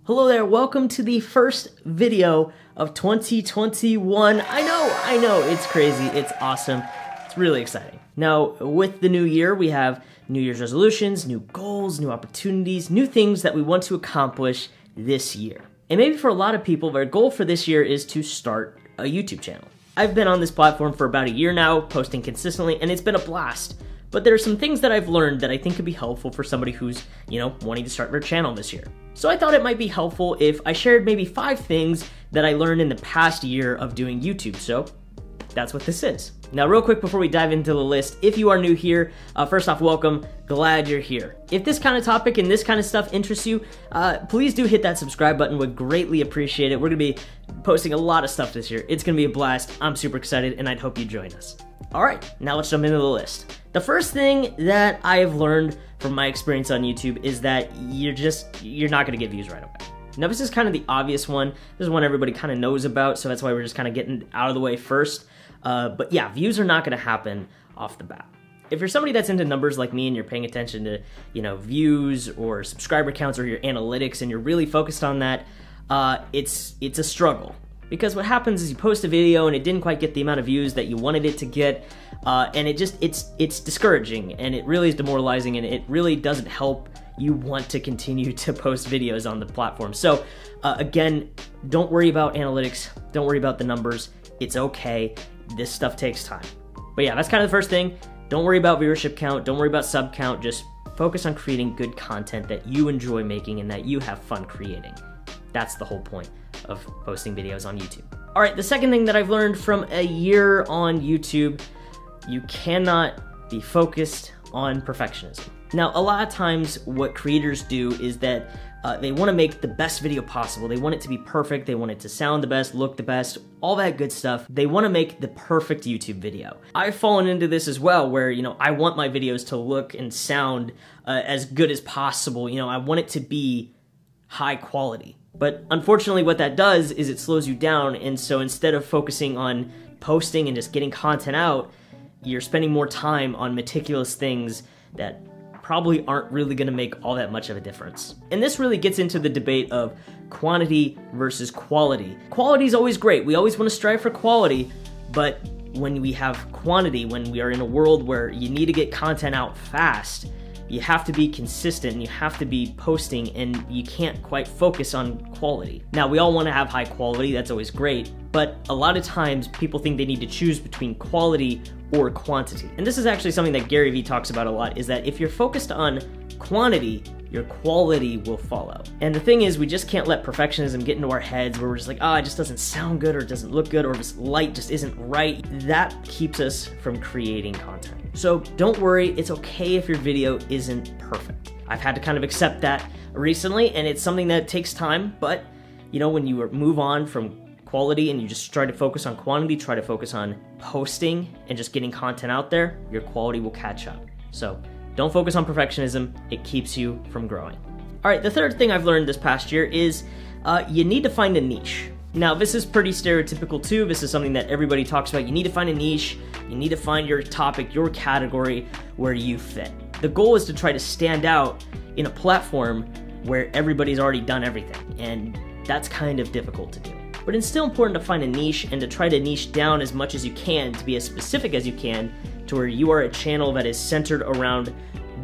Hello there, welcome to the first video of 2021. I know, it's crazy, it's awesome, it's really exciting. Now, with the new year, we have New Year's resolutions, new goals, new opportunities, new things that we want to accomplish this year. And maybe for a lot of people, their goal for this year is to start a YouTube channel. I've been on this platform for about a year now, posting consistently, and it's been a blast. But there are some things that I've learned that I think could be helpful for somebody who's, wanting to start their channel this year. So I thought it might be helpful if I shared maybe 5 things that I learned in the past year of doing YouTube. So that's what this is. Now, real quick before we dive into the list, if you are new here, first off, welcome. Glad you're here. If this kind of topic and this kind of stuff interests you, please do hit that subscribe button. Would greatly appreciate it. We're gonna be posting a lot of stuff this year. It's gonna be a blast. I'm super excited, and I'd hope you join us. All right, now let's jump into the list. The first thing that I have learned from my experience on YouTube is that you're not gonna get views right away. Now, this is kind of the obvious one. This is one everybody kind of knows about, so that's why we're just kind of getting out of the way first. But yeah, views are not gonna happen off the bat. If you're somebody that's into numbers like me and you're paying attention to, views or subscriber counts or your analytics and you're really focused on that, it's a struggle. Because what happens is you post a video and it didn't quite get the amount of views that you wanted it to get, and it's discouraging, and it really is demoralizing, and it really doesn't help you want to continue to post videos on the platform. So again, don't worry about analytics, don't worry about the numbers, it's okay, this stuff takes time. But yeah, that's kind of the first thing. Don't worry about viewership count, don't worry about sub count, just focus on creating good content that you enjoy making and that you have fun creating. That's the whole point of posting videos on YouTube. All right, the second thing that I've learned from a year on YouTube, you cannot be focused on perfectionism. Now, a lot of times what creators do is that they want to make the best video possible. They want it to be perfect. They want it to sound the best, look the best, all that good stuff. They want to make the perfect YouTube video. I've fallen into this as well where, I want my videos to look and sound as good as possible. I want it to be high quality. But unfortunately what that does is it slows you down, and so instead of focusing on posting and just getting content out, you're spending more time on meticulous things that probably aren't really gonna make all that much of a difference. And this really gets into the debate of quantity versus quality. Quality is always great. We always wanna strive for quality, but when we have quantity, when we are in a world where you need to get content out fast, you have to be consistent and you have to be posting, and you can't quite focus on quality. Now, we all want to have high quality, that's always great, but a lot of times people think they need to choose between quality or quantity. And this is actually something that Gary Vee talks about a lot, is that if you're focused on quantity, your quality will follow. And the thing is, we just can't let perfectionism get into our heads where we're just like, it just doesn't sound good, or it doesn't look good, or this light just isn't right. That keeps us from creating content. So don't worry, it's okay if your video isn't perfect. I've had to kind of accept that recently, and it's something that takes time, but when you move on from quality and you just try to focus on quantity, try to focus on posting and just getting content out there, your quality will catch up. So don't focus on perfectionism, it keeps you from growing. All right, the third thing I've learned this past year is you need to find a niche. Now, this is pretty stereotypical too. This is something that everybody talks about. You need to find a niche, you need to find your topic, your category where you fit. The goal is to try to stand out in a platform where everybody's already done everything, and that's kind of difficult to do. But it's still important to find a niche and to try to niche down as much as you can, to be as specific as you can, to where you are a channel that is centered around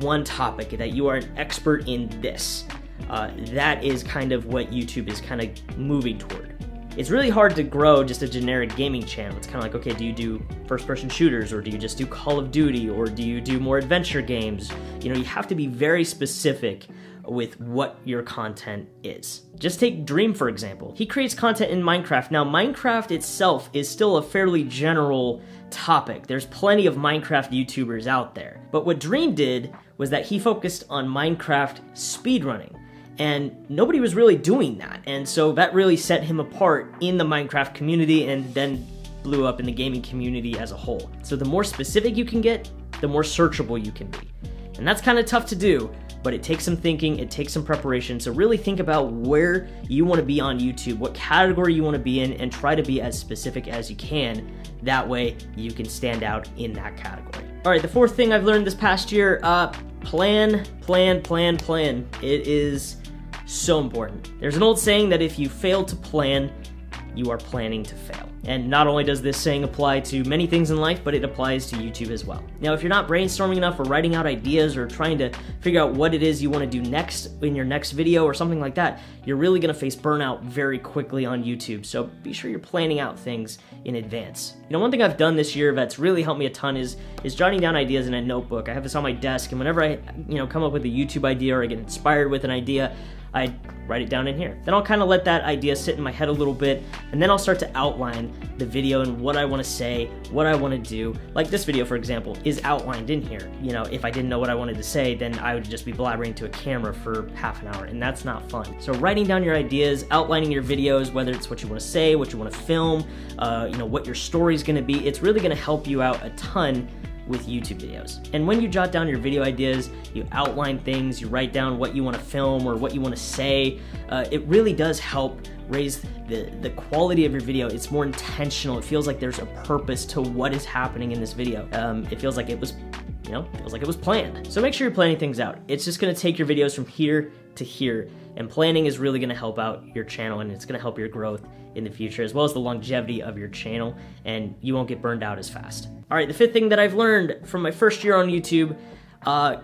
one topic, that you are an expert in this. That is kind of what YouTube is kind of moving toward. It's really hard to grow just a generic gaming channel. It's kind of like, okay, do you do first-person shooters, or do you just do Call of Duty, or do you do more adventure games? You have to be very specific with what your content is. Just take Dream, for example. He creates content in Minecraft. Now, Minecraft itself is still a fairly general topic. There's plenty of Minecraft YouTubers out there. But what Dream did was that he focused on Minecraft speedrunning. And nobody was really doing that. And so that really set him apart in the Minecraft community, and then blew up in the gaming community as a whole. So the more specific you can get, the more searchable you can be. And that's kind of tough to do, but it takes some thinking, it takes some preparation. So really think about where you want to be on YouTube, what category you want to be in, and try to be as specific as you can. That way you can stand out in that category. All right, the fourth thing I've learned this past year, plan. It is so important. There's an old saying that if you fail to plan, you are planning to fail. And not only does this saying apply to many things in life, but it applies to YouTube as well. Now, if you're not brainstorming enough or writing out ideas or trying to figure out what it is you want to do next in your next video or something like that, you're really going to face burnout very quickly on YouTube. So be sure you're planning out things in advance. You know, one thing I've done this year that's really helped me a ton is jotting down ideas in a notebook. I have this on my desk, and whenever I come up with a YouTube idea or I get inspired with an idea, I write it down in here. Then I'll kind of let that idea sit in my head a little bit, and then I'll start to outline the video and what I want to say, what I want to do. Like this video, for example, is outlined in here. You know, if I didn't know what I wanted to say, then I would just be blabbering to a camera for half an hour, and that's not fun. So writing down your ideas, outlining your videos, whether it's what you want to say, what you want to film, what your story's going to be, it's really going to help you out a ton with YouTube videos. And when you jot down your video ideas, you outline things, you write down what you want to film or what you want to say, it really does help raise the quality of your video. It's more intentional. It feels like there's a purpose to what is happening in this video. It feels like it was planned. So make sure you're planning things out. It's just gonna take your videos from here to here, and planning is really gonna help out your channel, and it's gonna help your growth in the future, as well as the longevity of your channel, and you won't get burned out as fast. All right, the fifth thing that I've learned from my first year on YouTube,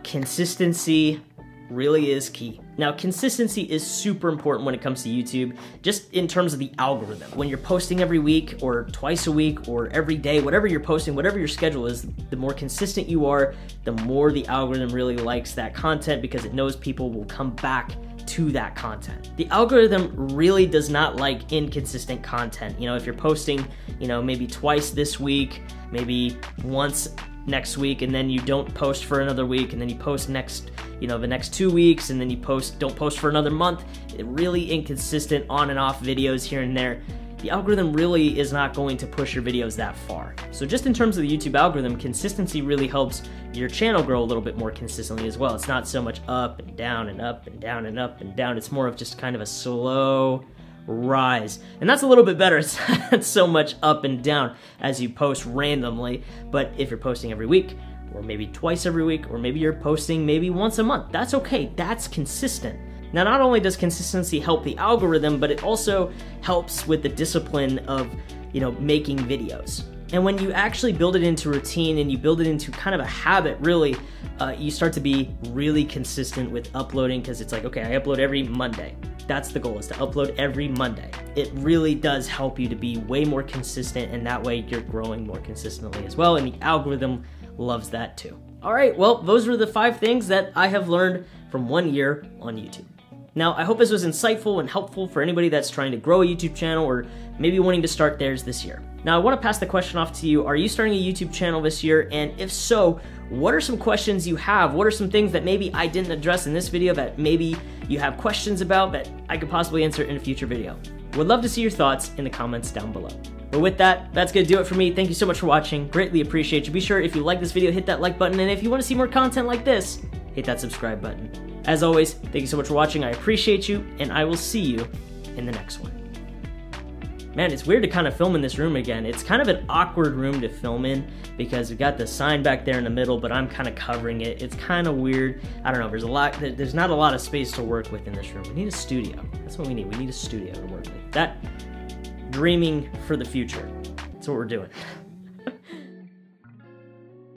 consistency really is key. Now, consistency is super important when it comes to YouTube, just in terms of the algorithm. When you're posting every week or twice a week or every day, whatever you're posting, whatever your schedule is, the more consistent you are, the more the algorithm really likes that content because it knows people will come back to that content. The algorithm really does not like inconsistent content. You know, if you're posting, maybe twice this week, maybe once next week, and then you don't post for another week, and then you post the next 2 weeks, and then you don't post for another month, really inconsistent on and off videos here and there, the algorithm really is not going to push your videos that far. So just in terms of the YouTube algorithm, consistency really helps your channel grow a little bit more consistently as well. It's not so much up and down and up and down and up and down. It's more of just kind of a slow rise. And that's a little bit better. It's not so much up and down as you post randomly. But if you're posting every week, or maybe twice every week, or maybe you're posting maybe once a month, that's okay. That's consistent. Now, not only does consistency help the algorithm, but it also helps with the discipline of, making videos. And when you actually build it into routine and you build it into kind of a habit, really, you start to be really consistent with uploading, because it's like, okay, I upload every Monday. That's the goal, is to upload every Monday. It really does help you to be way more consistent, and that way you're growing more consistently as well, and the algorithm loves that too. All right, well, those were the 5 things that I have learned from 1 year on YouTube. Now, I hope this was insightful and helpful for anybody that's trying to grow a YouTube channel or maybe wanting to start theirs this year. Now, I want to pass the question off to you. Are you starting a YouTube channel this year? And if so, what are some questions you have? What are some things that maybe I didn't address in this video that maybe you have questions about that I could possibly answer in a future video? Would love to see your thoughts in the comments down below. But with that, that's going to do it for me. Thank you so much for watching. Greatly appreciate you. Be sure, if you like this video, hit that like button. And if you want to see more content like this, hit that subscribe button. As always, thank you so much for watching. I appreciate you, and I will see you in the next one. Man, it's weird to kind of film in this room again. It's kind of an awkward room to film in because we've got the sign back there in the middle, but I'm kind of covering it. It's kind of weird. I don't know, there's not a lot of space to work with in this room. We need a studio. That's what we need. We need a studio to work with. Dreaming for the future. That's what we're doing.